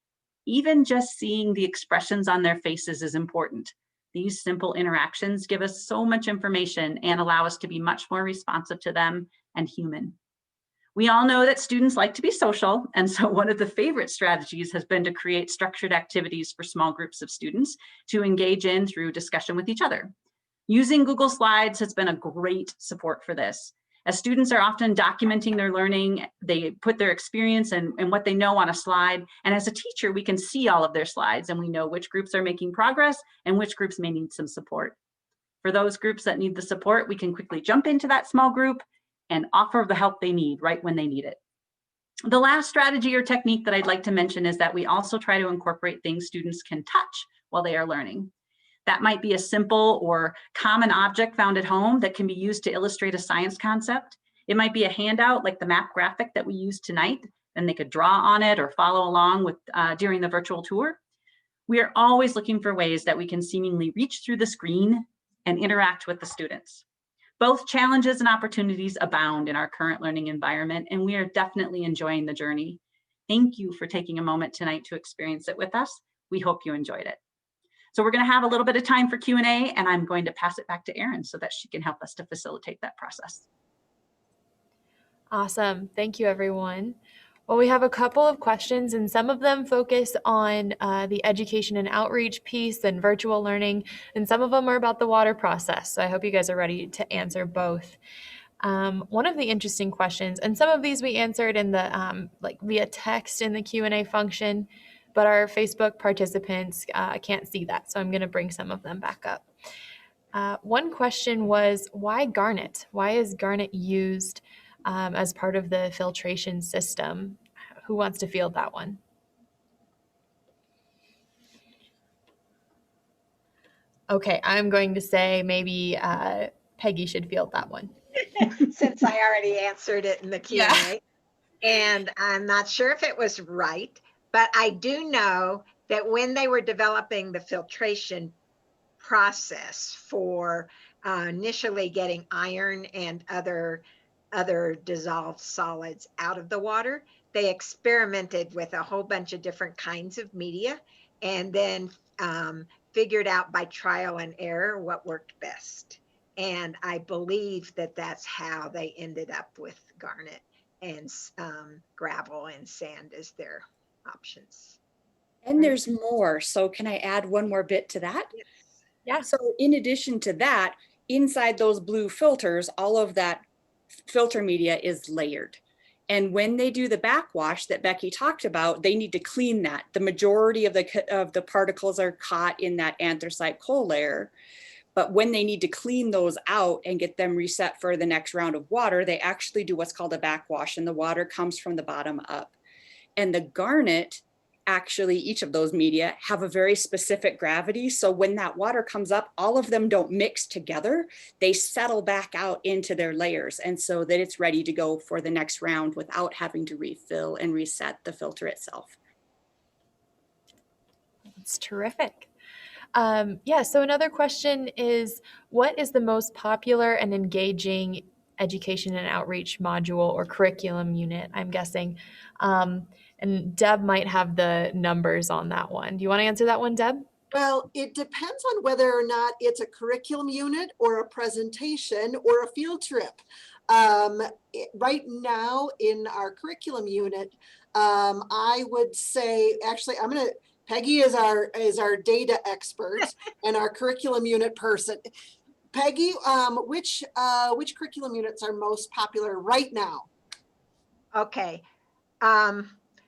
Even just seeing the expressions on their faces is important. These simple interactions give us so much information and allow us to be much more responsive to them and human. We all know that students like to be social, and so one of the favorite strategies has been to create structured activities for small groups of students to engage in through discussion with each other. Using Google Slides has been a great support for this. As students are often documenting their learning, they put their experience and what they know on a slide, and as a teacher, we can see all of their slides and we know which groups are making progress and which groups may need some support. For those groups that need the support, we can quickly jump into that small group and offer the help they need right when they need it. The last strategy or technique that I'd like to mention is that we also try to incorporate things students can touch while they are learning. That might be a simple or common object found at home that can be used to illustrate a science concept. It might be a handout like the map graphic that we used tonight, and they could draw on it or follow along with during the virtual tour. We are always looking for ways that we can seemingly reach through the screen and interact with the students. Both challenges and opportunities abound in our current learning environment, and we are definitely enjoying the journey. Thank you for taking a moment tonight to experience it with us. We hope you enjoyed it. So we're going to have a little bit of time for Q&A, and I'm going to pass it back to Erin so that she can help us to facilitate that process. Awesome. Thank you, everyone. Well, we have a couple of questions, and some of them focus on the education and outreach piece and virtual learning, and some of them are about the water process. So I hope you guys are ready to answer both. One of the interesting questions, and some of these we answered in the like via text in the Q&A function, but our Facebook participants can't see that, so I'm going to bring some of them back up. One question was, why garnet? Why is garnet used as part of the filtration system? Who wants to field that one? Okay, I'm going to say maybe Peggy should field that one. Since I already answered it in the Q&A. Yeah. And I'm not sure if it was right, but I do know that when they were developing the filtration process for initially getting iron and other dissolved solids out of the water, they experimented with a whole bunch of different kinds of media and then figured out by trial and error what worked best. And I believe that that's how they ended up with garnet and gravel and sand as their options. And there's more. So can I add one more bit to that? Yes. Yeah. So in addition to that, inside those blue filters, all of that filter media is layered. And when they do the backwash that Becky talked about, they need to clean that. The majority of the particles are caught in that anthracite coal layer. But when they need to clean those out and get them reset for the next round of water, they actually do what's called a backwash, and the water comes from the bottom up. And the garnet actually, each of those media have a very specific gravity. So when that water comes up, all of them don't mix together. They settle back out into their layers, and so that it's ready to go for the next round without having to refill and reset the filter itself. It's terrific. Yeah, so another question is, what is the most popular and engaging education and outreach module or curriculum unit, I'm guessing? And Deb might have the numbers on that one. Do you want to answer that one, Deb? Well, it depends on whether or not it's a curriculum unit or a presentation or a field trip. Right now in our curriculum unit, I would say, actually, Peggy is our data expert and our curriculum unit person. Peggy, which curriculum units are most popular right now? Okay.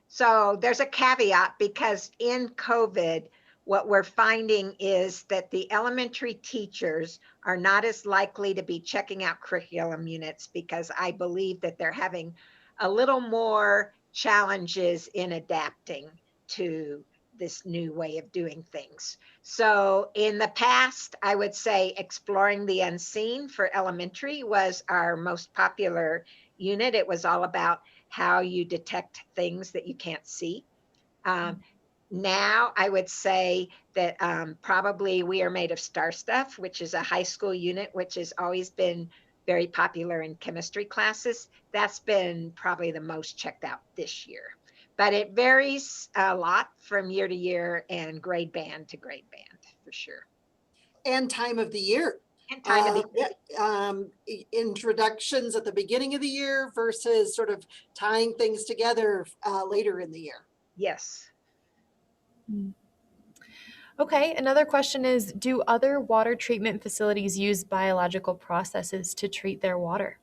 So there's a caveat, because in COVID, what we're finding is that the elementary teachers are not as likely to be checking out curriculum units, because I believe that they're having a little more challenges in adapting to this new way of doing things. So in the past, I would say Exploring the Unseen for elementary was our most popular unit. It was all about how you detect things that you can't see. Now I would say that probably We Are Made of Star Stuff, which is a high school unit, which has always been very popular in chemistry classes. That's been probably the most checked out this year. But it varies a lot from year to year and grade band to grade band, for sure. And time of the year. And time of the year. Introductions at the beginning of the year versus sort of tying things together later in the year. Yes. Okay, another question is, do other water treatment facilities use biological processes to treat their water?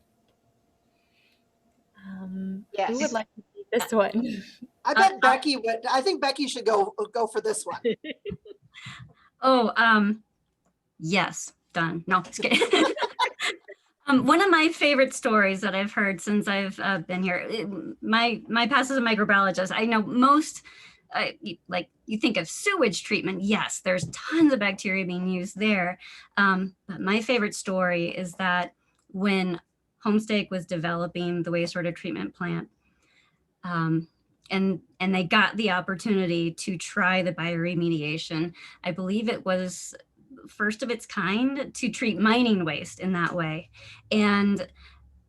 Yes. Who would like to take this one? I bet Becky would. I think Becky should go for this one. Yes, done. No, just kidding. One of my favorite stories that I've heard since I've been here, my past as a microbiologist, I know most, like you think of sewage treatment, yes, there's tons of bacteria being used there. But my favorite story is that when Homestake was developing the wastewater treatment plant, and they got the opportunity to try the bioremediation, I believe it was first of its kind to treat mining waste in that way. And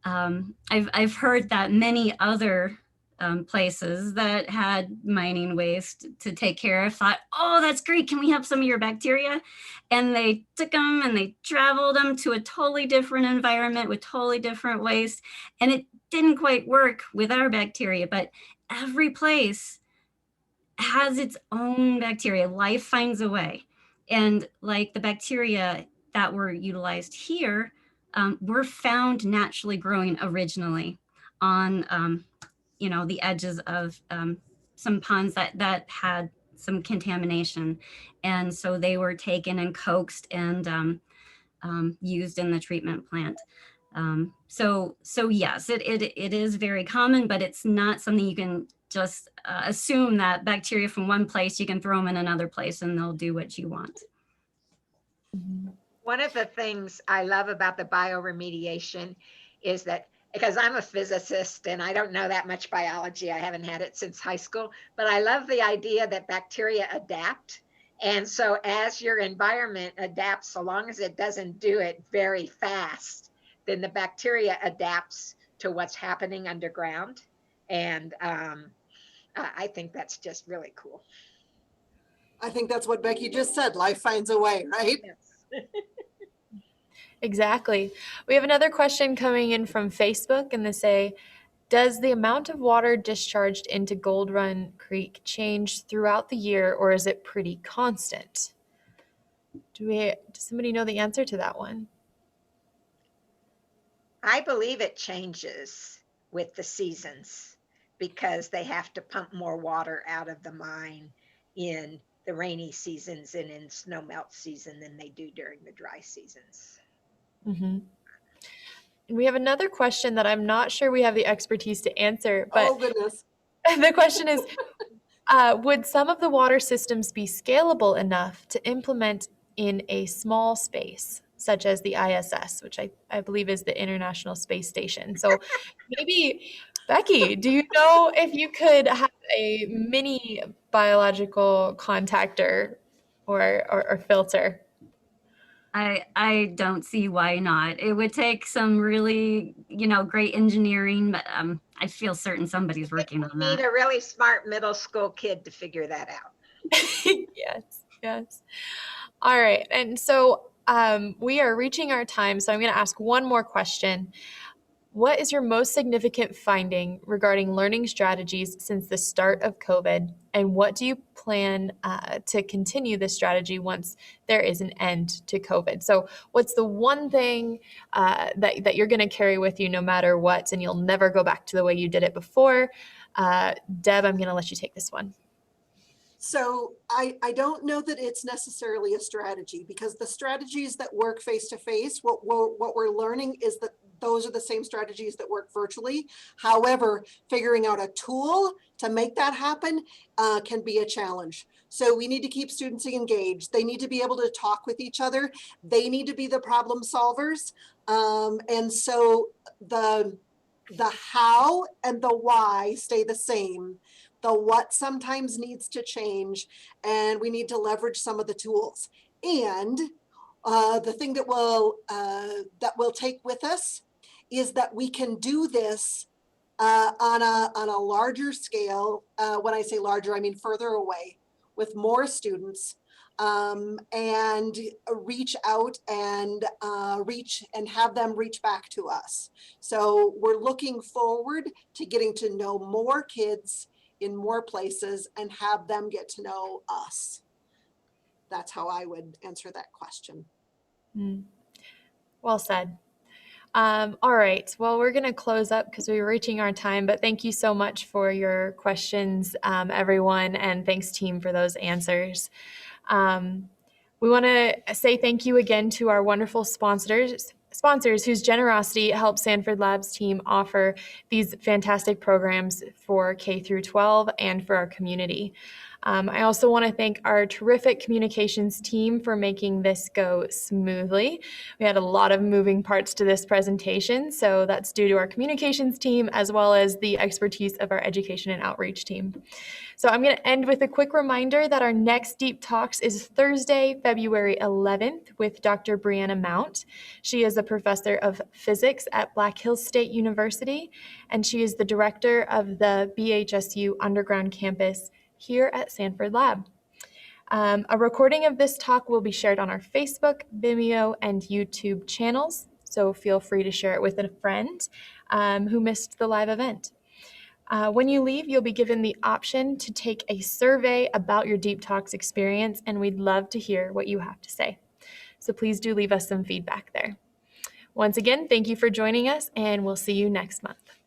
I've heard that many other places that had mining waste to take care of thought, oh, that's great, can we have some of your bacteria? And they took them and they traveled them to a totally different environment with totally different waste. And it didn't quite work with our bacteria, but every place has its own bacteria. Life finds a way. And like the bacteria that were utilized here were found naturally growing originally on the edges of some ponds that had some contamination. And so they were taken and coaxed and used in the treatment plant. So yes, it is very common, but it's not something you can just assume that bacteria from one place, you can throw them in another place and they'll do what you want. One of the things I love about the bioremediation is that, because I'm a physicist and I don't know that much biology, I haven't had it since high school, but I love the idea that bacteria adapt. And so as your environment adapts, so long as it doesn't do it very fast, then the bacteria adapts to what's happening underground. And I think that's just really cool. I think that's what Becky just said. Life finds a way, right? Yes. Exactly. We have another question coming in from Facebook, and they say, does the amount of water discharged into Gold Run Creek change throughout the year, or is it pretty constant? Does somebody know the answer to that one? I believe it changes with the seasons, because they have to pump more water out of the mine in the rainy seasons and in snow melt season than they do during the dry seasons. Mm-hmm. And we have another question that I'm not sure we have the expertise to answer, but oh goodness. The question is, Would some of the water systems be scalable enough to implement in a small space, such as the ISS, which I believe is the International Space Station? So maybe, Becky, do you know if you could have a mini biological contactor or filter? I don't see why not. It would take some really, great engineering, but I feel certain somebody's working on Need that. a really smart middle school kid to figure that out. Yes, yes. All right. And so we are reaching our time. So I'm going to ask one more question. What is your most significant finding regarding learning strategies since the start of COVID? And what do you plan to continue this strategy once there is an end to COVID? So what's the one thing that you're going to carry with you no matter what, and you'll never go back to the way you did it before? Deb, I'm going to let you take this one. So I don't know that it's necessarily a strategy, because the strategies that work face-to-face, what we're learning is that those are the same strategies that work virtually. However, figuring out a tool to make that happen can be a challenge. So we need to keep students engaged. They need to be able to talk with each other. They need to be the problem solvers. And so the how and the why stay the same. The what sometimes needs to change, and we need to leverage some of the tools. And the thing that we'll take with us is that we can do this on a larger scale. When I say larger, I mean further away, with more students, and reach out and have them reach back to us. So we're looking forward to getting to know more kids in more places and have them get to know us. That's how I would answer that question. Well said. All right. Well, we're going to close up because we're reaching our time, but thank you so much for your questions, everyone, and thanks, team, for those answers. We want to say thank you again to our wonderful sponsors whose generosity helps Sanford Lab's team offer these fantastic programs for K through 12 and for our community. I also want to thank our terrific communications team for making this go smoothly. We had a lot of moving parts to this presentation, so that's due to our communications team as well as the expertise of our education and outreach team. So I'm going to end with a quick reminder that our next Deep Talks is Thursday, February 11th with Dr. Brianna Mount. She is a professor of physics at Black Hills State University, and she is the director of the BHSU Underground Campus here at Sanford Lab. A recording of this talk will be shared on our Facebook, Vimeo, and YouTube channels, so feel free to share it with a friend who missed the live event. When you leave, you'll be given the option to take a survey about your Deep Talks experience, and we'd love to hear what you have to say. So please do leave us some feedback there. Once again, thank you for joining us, and we'll see you next month.